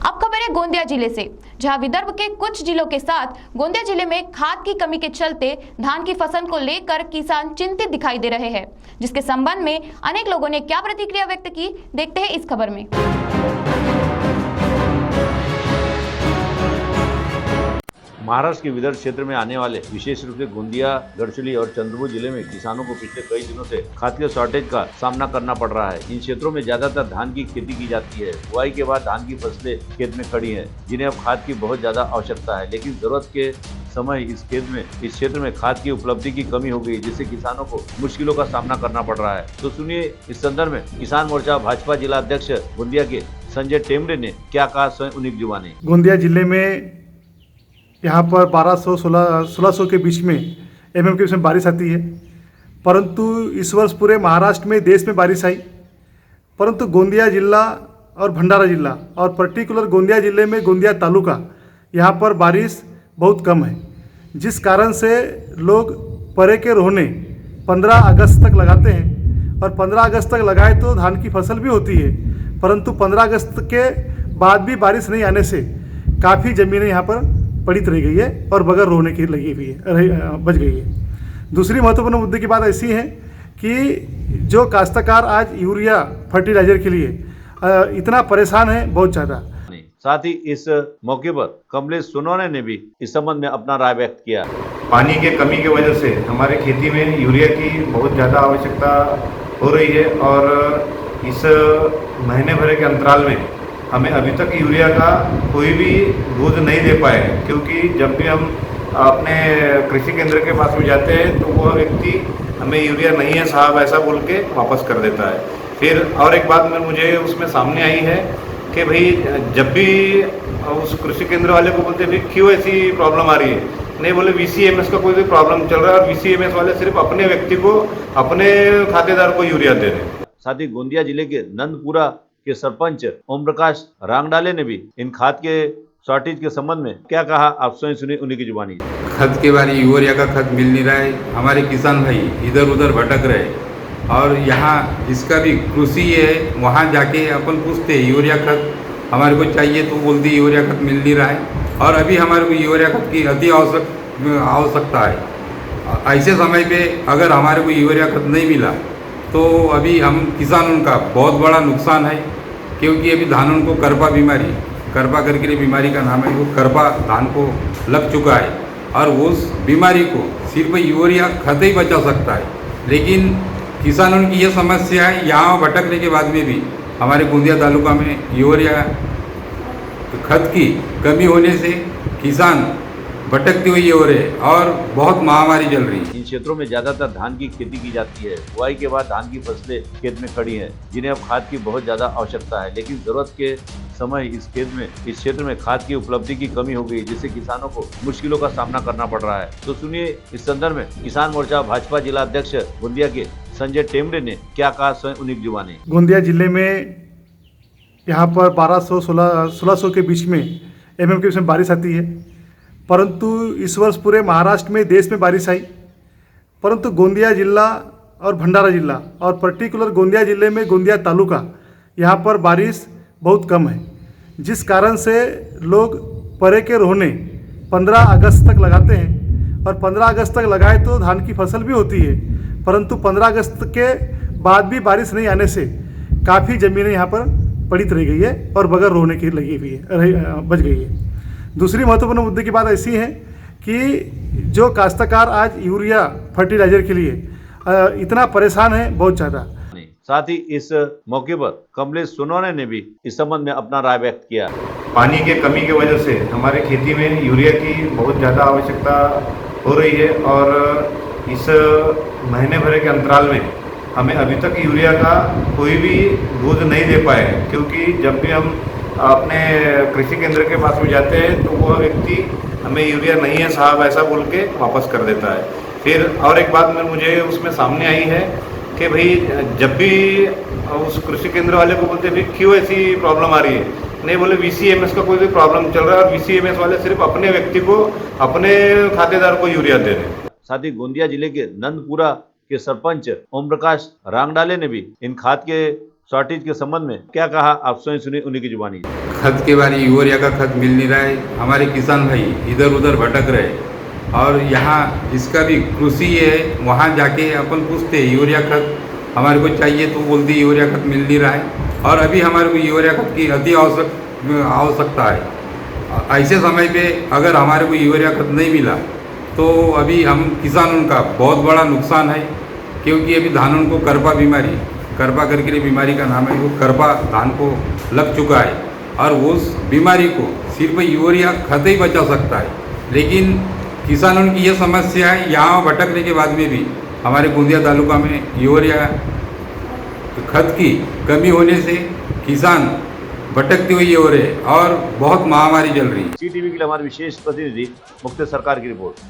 अब खबर है गोंदिया जिले से, जहां विदर्भ के कुछ जिलों के साथ गोंदिया जिले में खाद की कमी के चलते धान की फसल को लेकर किसान चिंतित दिखाई दे रहे हैं, जिसके संबंध में अनेक लोगों ने क्या प्रतिक्रिया व्यक्त की, देखते हैं इस खबर में। महाराष्ट्र के विदर्भ क्षेत्र में आने वाले विशेष रूप से गोंदिया, गढ़चिरौली और चंद्रपुर जिले में किसानों को पिछले कई दिनों से खाद के शॉर्टेज का सामना करना पड़ रहा है। इन क्षेत्रों में ज्यादातर धान की खेती की जाती है। बुआई के बाद धान की फसलें खेत में खड़ी हैं, जिन्हें अब खाद की बहुत ज्यादा आवश्यकता है, लेकिन जरूरत के समय इस क्षेत्र में खाद की उपलब्धि की कमी हो गई, जिससे किसानों को मुश्किलों का सामना करना पड़ रहा है। तो सुनिए इस संदर्भ में किसान मोर्चा भाजपा जिला अध्यक्ष गोंदिया के संजय टेमरे ने क्या कहा स्वयं उन्हीं जुबानी। गोंदिया जिले में यहाँ पर 1200-1600 के बीच में mm के बीच में बारिश आती है, परंतु इस वर्ष पूरे महाराष्ट्र में, देश में बारिश आई, परंतु गोंदिया जिला और भंडारा जिला और पर्टिकुलर गोंदिया जिले में गोंदिया तालुका, यहाँ पर बारिश बहुत कम है, जिस कारण से लोग परे के रोहने 15 अगस्त तक लगाते हैं और 15 अगस्त तक लगाए तो धान की फसल भी होती है, परंतु 15 अगस्त के बाद भी बारिश नहीं आने से काफ़ी ज़मीनें यहाँ पर पड़ित रह गई है और बगैर रोने की लगी हुई है, बच गई है। दूसरी महत्वपूर्ण मुद्दे की बात ऐसी है कि जो काश्तकार आज यूरिया फर्टिलाइजर के लिए इतना परेशान है, बहुत ज़्यादा। साथ ही इस मौके पर कमलेश सोनवणे ने भी इस संबंध में अपना राय व्यक्त किया। पानी के कमी की वजह से हमारे खेती में यूरिया की बहुत ज़्यादा आवश्यकता हो रही है और इस महीने भर के अंतराल में हमें अभी तक यूरिया का कोई भी डोज नहीं दे पाए, क्योंकि जब भी हम अपने कृषि केंद्र के पास में जाते हैं तो वह व्यक्ति हमें यूरिया नहीं है साहब ऐसा बोल के वापस कर देता है। फिर और एक बात में मुझे उसमें सामने आई है कि भाई जब भी उस कृषि केंद्र वाले को बोलते हैं क्यों ऐसी प्रॉब्लम आ रही है, नहीं बोले VCMS का कोई भी प्रॉब्लम चल रहा है और VCMS वाले सिर्फ अपने व्यक्ति को, अपने खातेदार को यूरिया दे रहे हैं। साथ ही गोंदिया जिले के नंदपुरा के सरपंच ओम प्रकाश रांगडाले ने भी इन खाद के शॉर्टेज के संबंध में क्या कहा, आप स्वयं सुनिए उन्हीं की जुबानी। खत के बारे यूरिया का खत मिल नहीं रहा है, हमारे किसान भाई इधर उधर भटक रहे और यहाँ जिसका भी कृषि है वहाँ जाके अपन पूछते यूरिया खत हमारे को चाहिए तो बोलती यूरिया खत मिल नहीं रहा है और अभी हमारे को यूरिया खत की अति आवश्यकता है। ऐसे समय पे अगर हमारे को यूरिया खत नहीं मिला तो अभी हम किसानों का बहुत बड़ा नुकसान है, क्योंकि अभी धानों को करपा करके बीमारी का नाम है, वो करपा धान को लग चुका है और उस बीमारी को सिर्फ यूरिया खत ही बचा सकता है। लेकिन किसानों की ये समस्या है, यहाँ भटकने के बाद में भी हमारे गोंदिया तालुका में यूरिया खत की कमी होने से किसान भटकती हुई हो रहे और बहुत महामारी चल रही है। इन क्षेत्रों में ज्यादातर धान की खेती की जाती है। बुआई के बाद धान की फसलें खेत में खड़ी हैं, जिन्हें अब खाद की बहुत ज्यादा आवश्यकता है, लेकिन जरूरत के समय इस क्षेत्र में खाद की उपलब्धि की कमी हो गई, जिससे किसानों को मुश्किलों का सामना करना पड़ रहा है। तो सुनिए इस संदर्भ में किसान मोर्चा भाजपा जिला अध्यक्ष गोंदिया के संजय टेमरे ने क्या कहा स्वयं उन्हीं की जुबानी। गोंदिया जिले में यहाँ पर 1200-1600 के बीच में mm के बीच में बारिश आती है, परंतु इस वर्ष पूरे महाराष्ट्र में, देश में बारिश आई, परंतु गोंदिया जिला और भंडारा जिला और पर्टिकुलर गोंदिया जिले में गोंदिया तालुका, यहाँ पर बारिश बहुत कम है, जिस कारण से लोग परे के रोहने 15 अगस्त तक लगाते हैं और 15 अगस्त तक लगाए तो धान की फसल भी होती है, परंतु 15 अगस्त के बाद भी बारिश नहीं आने से काफ़ी ज़मीनें यहाँ पर पड़ित रह गई है और बगैर रोने की लगी हुई है, बच गई है। दूसरी महत्वपूर्ण मुद्दे की बात ऐसी है कि जो काश्तकार आज यूरिया फर्टिलाइजर के लिए इतना परेशान है, बहुत ज़्यादा। साथ ही इस मौके पर कमलेश सोनवणे ने भी इस संबंध में अपना राय व्यक्त किया। पानी के कमी की वजह से हमारे खेती में यूरिया की बहुत ज़्यादा आवश्यकता हो रही है और इस महीने भर के अंतराल में हमें अभी तक यूरिया का कोई भी डोज नहीं दे पाए, क्योंकि जब भी हम अपने कृषि केंद्र के पास में जाते हैं तो वह व्यक्ति हमें यूरिया नहीं है साहब ऐसा बोल के वापस कर देता है। फिर और एक बात में मुझे उसमें सामने आई है कि भाई जब भी उस कृषि केंद्र वाले को बोलते हैं क्यों ऐसी प्रॉब्लम आ रही है, नहीं बोले VCMS का कोई भी प्रॉब्लम चल रहा है और VCMS वाले सिर्फ अपने व्यक्ति को, अपने खातेदार को यूरिया दे रहे हैं। साथ ही गोंदिया जिले के नंदपुरा के सरपंच ओम प्रकाश रांगडाले ने भी इन खाद के शॉर्टेज के संबंध में क्या कहा, आप स्वयं सुनिए उन्हीं की जुबानी। खत के बारे यूरिया का खत मिल नहीं रहा है। हमारे किसान भाई इधर उधर भटक रहे और यहाँ इसका भी कृषि है, वहाँ जाके अपन पूछते यूरिया खत हमारे को चाहिए तो बोलते यूरिया खत मिल नहीं रहा है और अभी हमारे को यूरिया खत की अति आवश्यकता है। ऐसे समय पे अगर हमारे को यूरिया खत नहीं मिला तो अभी हम किसानों का बहुत बड़ा नुकसान है, क्योंकि अभी धानों को करपा बीमारी, करपा करके बीमारी का नाम है, वो करपा धान को लग चुका है और उस बीमारी को सिर्फ यूरिया खत ही बचा सकता है। लेकिन किसानों की ये समस्या है, यहाँ भटकने के बाद में भी हमारे गोंदिया तालुका में यूरिया खत की कमी होने से किसान भटकते हुए हो रहे और बहुत महामारी चल रही है। CTV के लिए हमारे विशेष प्रतिनिधि मुख्तार सरकार की रिपोर्ट।